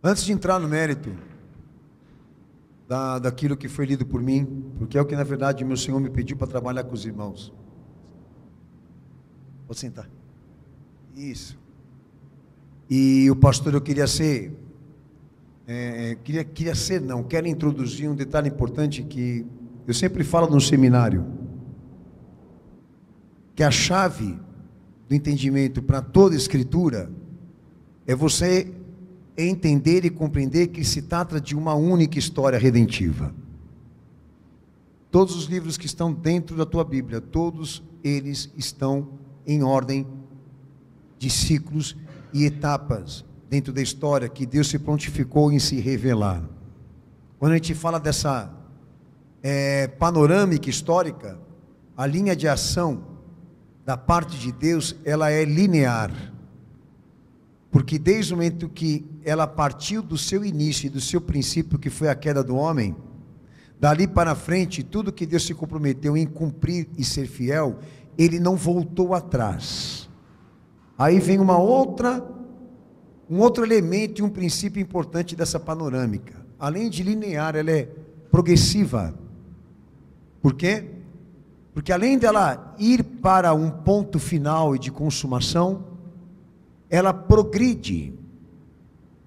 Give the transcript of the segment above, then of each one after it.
Antes de entrar no mérito daquilo que foi lido por mim, porque é o que na verdade meu Senhor me pediu para trabalhar com os irmãos. Vou sentar. Isso. E o pastor, eu queria ser, quero introduzir um detalhe importante que eu sempre falo no seminário, que a chave do entendimento para toda escritura é você entender e compreender que se trata de uma única história redentiva. Todos os livros que estão dentro da tua Bíblia, todos eles estão em ordem de ciclos e etapas dentro da história que Deus se prontificou em se revelar. Quando a gente fala dessa panorâmica histórica, a linha de ação da parte de Deus, ela é linear. Porque desde o momento que ela partiu do seu início e do seu princípio, que foi a queda do homem, dali para frente, tudo que Deus se comprometeu em cumprir e ser fiel, Ele não voltou atrás. Aí vem um outro elemento e um princípio importante dessa panorâmica. Além de linear, ela é progressiva. Por quê? Porque além dela ir para um ponto final e de consumação, ela progride,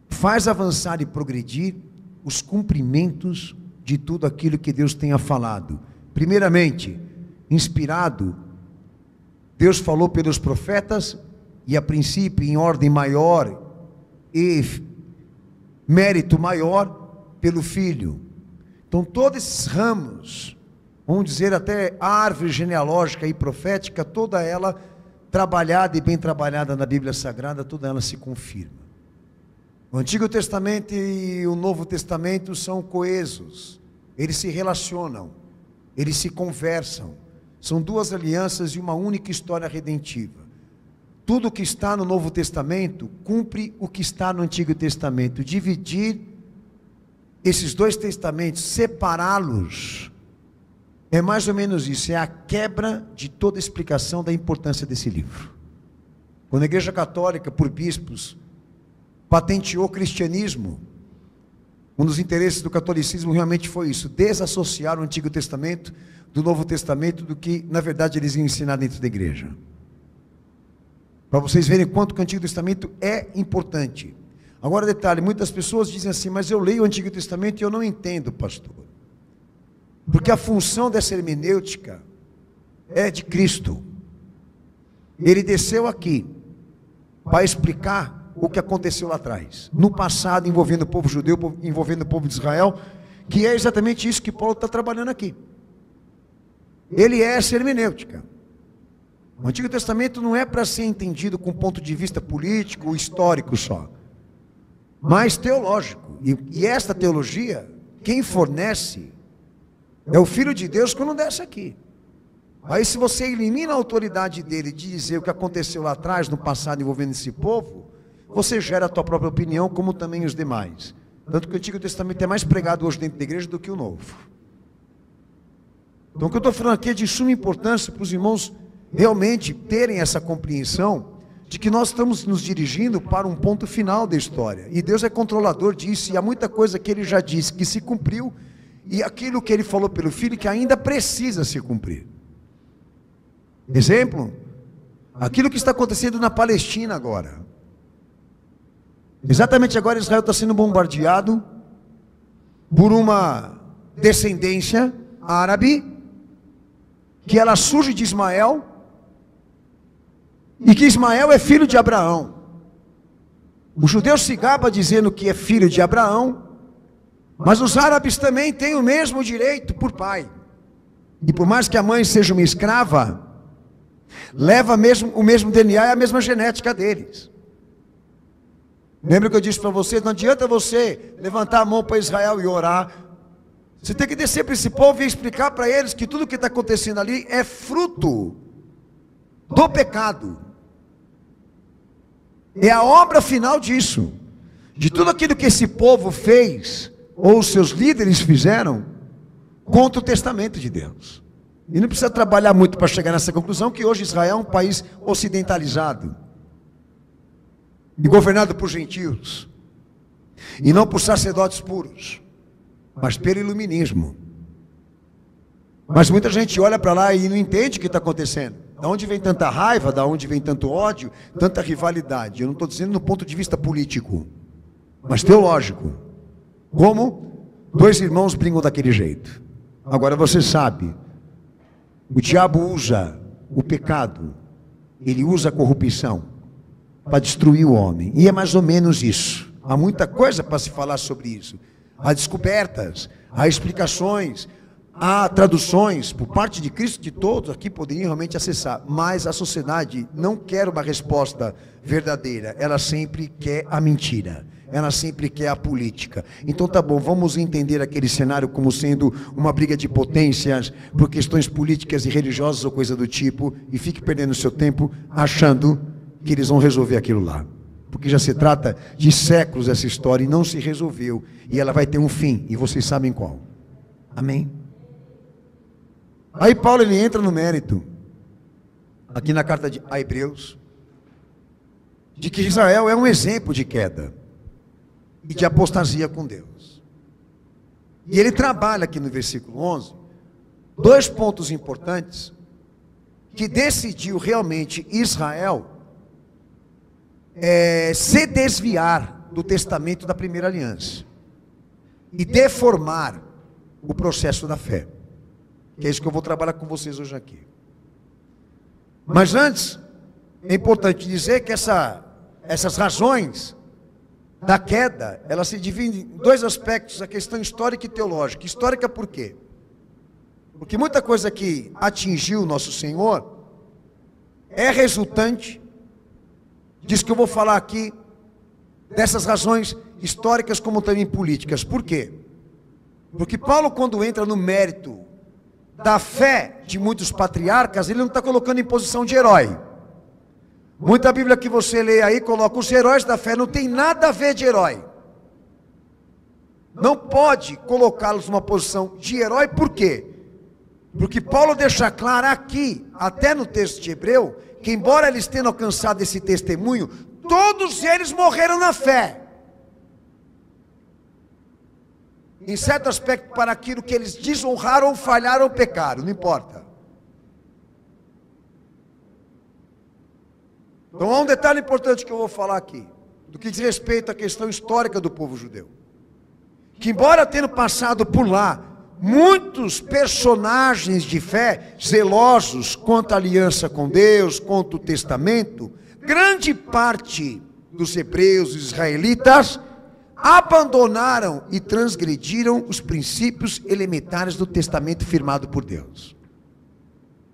faz avançar e progredir os cumprimentos de tudo aquilo que Deus tenha falado. Primeiramente, inspirado, Deus falou pelos profetas, e a princípio em ordem maior e mérito maior pelo Filho. Então todos esses ramos, vamos dizer até a árvore genealógica e profética, toda ela trabalhada e bem trabalhada na Bíblia Sagrada, toda ela se confirma. O Antigo Testamento e o Novo Testamento são coesos, eles se relacionam, eles se conversam, são duas alianças e uma única história redentiva. Tudo o que está no Novo Testamento cumpre o que está no Antigo Testamento. Dividir esses dois testamentos, separá-los, é mais ou menos isso, é a quebra de toda explicação da importância desse livro. Quando a Igreja Católica, por bispos, patenteou o cristianismo, um dos interesses do catolicismo realmente foi isso, desassociar o Antigo Testamento do Novo Testamento, do que na verdade eles iam ensinar dentro da igreja. Para vocês verem quanto que o Antigo Testamento é importante. Agora detalhe, muitas pessoas dizem assim, mas eu leio o Antigo Testamento e eu não entendo, pastor. Porque a função dessa hermenêutica é de Cristo. Ele desceu aqui para explicar o que aconteceu lá atrás, no passado, envolvendo o povo judeu, envolvendo o povo de Israel, que é exatamente isso que Paulo está trabalhando aqui. Ele é essa hermenêutica. O Antigo Testamento não é para ser entendido com ponto de vista político ou histórico só, mas teológico. E esta teologia, quem fornece é o Filho de Deus quando desce aqui. Aí se você elimina a autoridade dele de dizer o que aconteceu lá atrás, no passado, envolvendo esse povo, você gera a tua própria opinião, como também os demais. Tanto que o Antigo Testamento é mais pregado hoje dentro da igreja do que o Novo. Então o que eu estou falando aqui é de suma importância para os irmãos realmente terem essa compreensão de que nós estamos nos dirigindo para um ponto final da história. E Deus é controlador disso, e há muita coisa que Ele já disse que se cumpriu, e aquilo que Ele falou pelo Filho que ainda precisa se cumprir. Exemplo, aquilo que está acontecendo na Palestina agora. Exatamente agora Israel está sendo bombardeado por uma descendência árabe, que ela surge de Ismael, e que Ismael é filho de Abraão. O judeu se gaba dizendo que é filho de Abraão, mas os árabes também têm o mesmo direito por pai. E por mais que a mãe seja uma escrava, leva o mesmo DNA e a mesma genética deles. Lembra que eu disse para vocês, não adianta você levantar a mão para Israel e orar. Você tem que descer para esse povo e explicar para eles que tudo que está acontecendo ali é fruto do pecado. É a obra final disso. De tudo aquilo que esse povo fez, ou os seus líderes fizeram, contra o testamento de Deus. E não precisa trabalhar muito para chegar nessa conclusão, que hoje Israel é um país ocidentalizado. E governado por gentios. E não por sacerdotes puros, mas pelo iluminismo. Mas muita gente olha para lá e não entende o que está acontecendo. Da onde vem tanta raiva, da onde vem tanto ódio, tanta rivalidade? Eu não estou dizendo no ponto de vista político, mas teológico. Como dois irmãos brigam daquele jeito. Agora você sabe, o diabo usa o pecado, ele usa a corrupção para destruir o homem. E é mais ou menos isso. Há muita coisa para se falar sobre isso. Há descobertas, há explicações, há traduções por parte de Cristo, de todos aqui poderiam realmente acessar. Mas a sociedade não quer uma resposta verdadeira. Ela sempre quer a mentira. Ela sempre quer a política. Então tá bom, vamos entender aquele cenário como sendo uma briga de potências por questões políticas e religiosas ou coisa do tipo, e fique perdendo seu tempo achando que eles vão resolver aquilo lá. Porque já se trata de séculos essa história e não se resolveu. E ela vai ter um fim, e vocês sabem qual. Amém? Aí Paulo ele entra no mérito, aqui na carta a Hebreus, de que Israel é um exemplo de queda e de apostasia com Deus. E ele trabalha aqui no versículo 11, dois pontos importantes, que decidiu realmente Israel se desviar do testamento da primeira aliança e deformar o processo da fé, que é isso que eu vou trabalhar com vocês hoje aqui. Mas antes, é importante dizer que essas razões da queda, elas se dividem em dois aspectos, a questão histórica e teológica. Histórica por quê? Porque muita coisa que atingiu o nosso Senhor é resultante disso que eu vou falar aqui, dessas razões históricas como também políticas. Por quê? Porque Paulo, quando entra no mérito da fé de muitos patriarcas, ele não está colocando em posição de herói. Muita Bíblia que você lê aí, coloca os heróis da fé, não tem nada a ver de herói. Não pode colocá-los numa posição de herói, por quê? Porque Paulo deixa claro aqui, até no texto de Hebreu, que embora eles tenham alcançado esse testemunho, todos eles morreram na fé. Em certo aspecto, para aquilo que eles desonraram, falharam ou pecaram, não importa. Então há um detalhe importante que eu vou falar aqui, do que diz respeito à questão histórica do povo judeu. Que embora tendo passado por lá, muitos personagens de fé, zelosos quanto à aliança com Deus, quanto ao testamento, grande parte dos hebreus e israelitas abandonaram e transgrediram os princípios elementares do testamento firmado por Deus.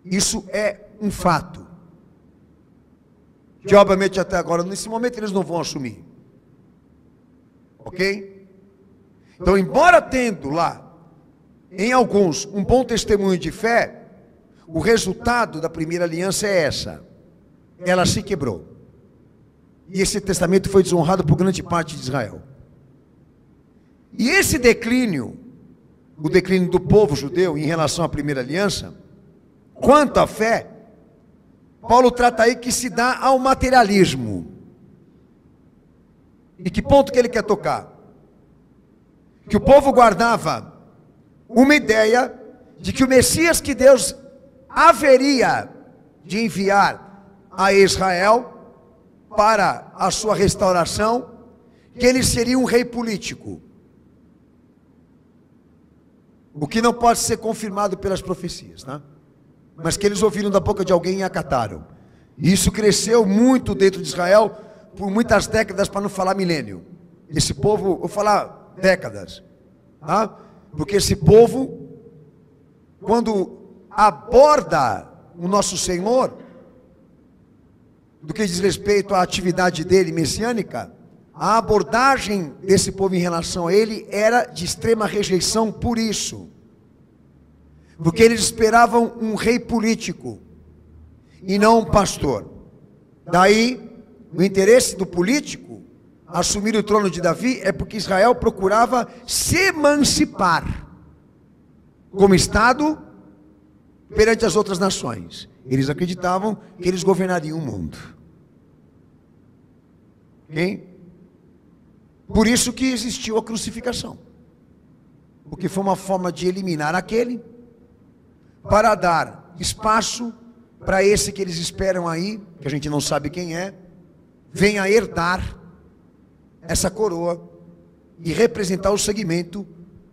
Isso é um fato, que obviamente até agora, nesse momento, eles não vão assumir. Ok? Então, embora tendo lá, em alguns, um bom testemunho de fé, o resultado da primeira aliança é essa: ela se quebrou. E esse testamento foi desonrado por grande parte de Israel. E esse declínio, o declínio do povo judeu em relação à primeira aliança, quanto à fé, Paulo trata aí que se dá ao materialismo. E que ponto que ele quer tocar? Que o povo guardava uma ideia de que o Messias que Deus haveria de enviar a Israel para a sua restauração, que ele seria um rei político. O que não pode ser confirmado pelas profecias, tá? Mas que eles ouviram da boca de alguém e acataram. E isso cresceu muito dentro de Israel por muitas décadas, para não falar milênio. Esse povo, vou falar décadas, tá? Porque esse povo, quando aborda o nosso Senhor, do que diz respeito à atividade dele messiânica, a abordagem desse povo em relação a ele era de extrema rejeição por isso. Porque eles esperavam um rei político e não um pastor. Daí, o interesse do político assumir o trono de Davi é porque Israel procurava se emancipar como Estado perante as outras nações. Eles acreditavam que eles governariam o mundo. Ok? Por isso que existiu a crucificação. Porque foi uma forma de eliminar aquele, para dar espaço para esse que eles esperam aí, que a gente não sabe quem é, venha herdar essa coroa e representar o segmento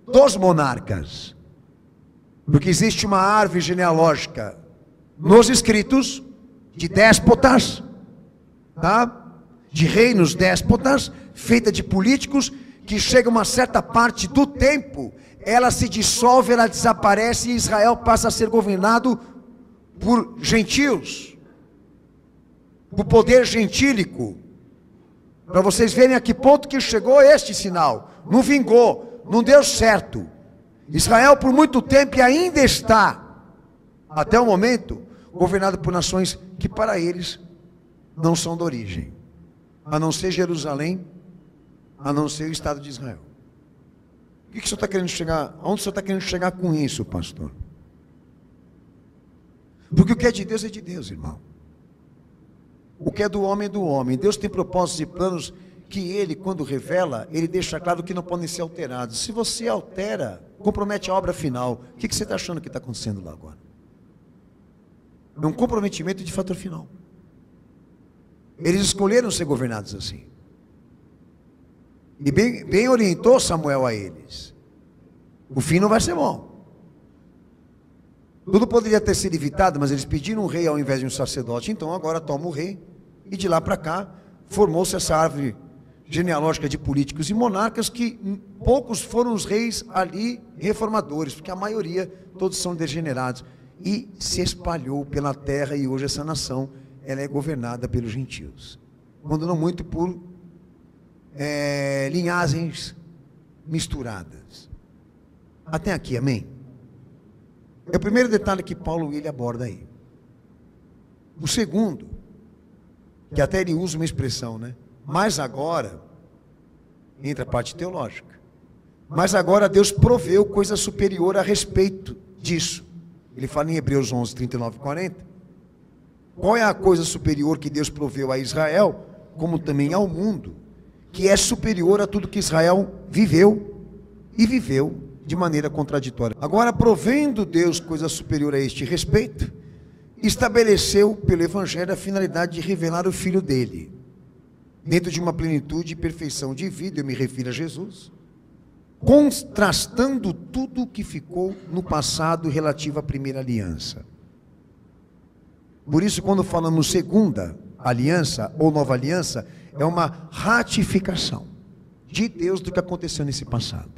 dos monarcas. Porque existe uma árvore genealógica nos escritos de déspotas, tá? De reinos déspotas, feita de políticos, que chega uma certa parte do tempo, ela se dissolve, ela desaparece e Israel passa a ser governado por gentios, por poder gentílico. Para vocês verem a que ponto que chegou este sinal. Não vingou, não deu certo. Israel por muito tempo e ainda está, até o momento, governado por nações que para eles não são de origem, a não ser Jerusalém, a não ser o Estado de Israel. O que o senhor está querendo chegar? Aonde o senhor está querendo chegar com isso, pastor? Porque o que é de Deus, irmão. O que é do homem é do homem. Deus tem propósitos e planos que Ele, quando revela, Ele deixa claro que não podem ser alterados. Se você altera, compromete a obra final. O que você está achando que está acontecendo lá agora? É um comprometimento de fator final. Eles escolheram ser governados assim. E bem orientou Samuel a eles. O fim não vai ser bom. Tudo poderia ter sido evitado, mas eles pediram um rei ao invés de um sacerdote. Então agora toma o rei. E de lá para cá formou-se essa árvore genealógica de políticos e monarcas, que poucos foram os reis ali reformadores, porque a maioria todos são degenerados. E se espalhou pela terra, e hoje essa nação ela é governada pelos gentios, quando não muito por linhagens misturadas. Até aqui, amém? É o primeiro detalhe que Paulo ele aborda aí. O segundo, que até ele usa uma expressão, né? Mas agora, entra a parte teológica, mas agora Deus proveu coisa superior a respeito disso. Ele fala em Hebreus 11, 39 e 40. Qual é a coisa superior que Deus proveu a Israel, como também ao mundo, que é superior a tudo que Israel viveu, e viveu de maneira contraditória. Agora, provendo Deus coisa superior a este respeito, estabeleceu pelo Evangelho a finalidade de revelar o Filho dele, dentro de uma plenitude e perfeição de vida, eu me refiro a Jesus, contrastando tudo o que ficou no passado relativo à primeira aliança. Por isso, quando falamos segunda aliança ou nova aliança, é uma ratificação de Deus do que aconteceu nesse passado.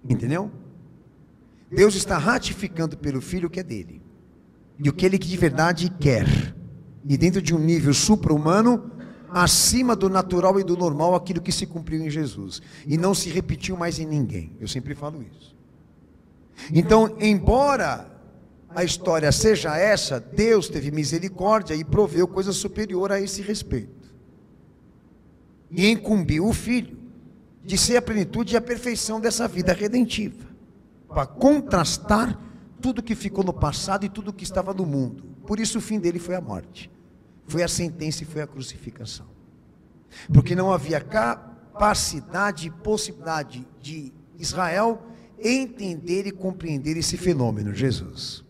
Entendeu? Deus está ratificando pelo Filho o que é dele, e o que ele de verdade quer, e dentro de um nível supra-humano, acima do natural e do normal, aquilo que se cumpriu em Jesus, e não se repetiu mais em ninguém. Eu sempre falo isso. Então, embora a história seja essa, Deus teve misericórdia e proveu coisa superior a esse respeito, e incumbiu o Filho de ser a plenitude e a perfeição dessa vida redentiva, para contrastar tudo que ficou no passado e tudo que estava no mundo. Por isso o fim dele foi a morte, foi a sentença e foi a crucificação, porque não havia capacidade e possibilidade de Israel entender e compreender esse fenômeno, Jesus.